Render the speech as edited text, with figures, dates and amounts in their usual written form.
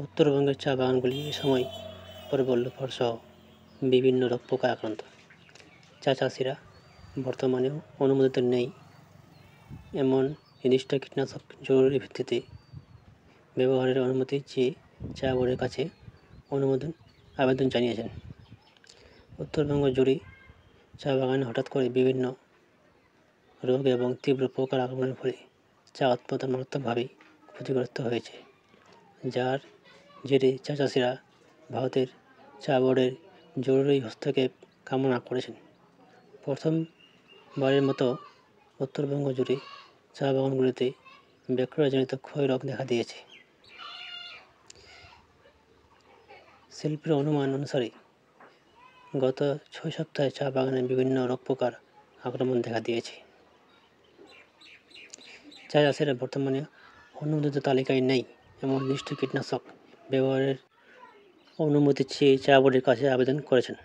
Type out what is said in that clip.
উত্তরবঙ্গের চা বাগানগুলি এ সময় প্রবল সহ বিভিন্ন রোগ পোকায় আক্রান্ত। চা চাষিরা বর্তমানেও অনুমোদিত নেই এমন নির্দিষ্ট কীটনাশক জরুরি ভিত্তিতে ব্যবহারের অনুমতি চেয়ে চা বোর্ডের কাছে আবেদন জানিয়েছেন। উত্তরবঙ্গ জুড়ে চা বাগানে হঠাৎ করে বিভিন্ন রোগ এবং তীব্র পোকার আক্রমণের ফলে চা উৎপাদন মারাত্মকভাবে ক্ষতিগ্রস্ত হয়েছে, যার জেরে চা চাষিরা ভারতের চা বোর্ডের জরুরি হস্তক্ষেপ কামনা করেছেন। প্রথমবারের মতো উত্তরবঙ্গ জুড়ে চা বাগানগুলিতে ব্যাকটেরিয়াজনিত ক্ষয় রোগ দেখা দিয়েছে। শিল্পীর অনুমান অনুসারে গত 6 সপ্তাহে চা বাগানে বিভিন্ন রোগ পোকার আক্রমণ দেখা দিয়েছে। চা চাষিরা বর্তমানে অনুমোদিত তালিকায় নেই এমন নির্দিষ্ট কীটনাশক ব্যবহারের অনুমতি চেয়ে চা বোর্ডের কাছে আবেদন করেছেন।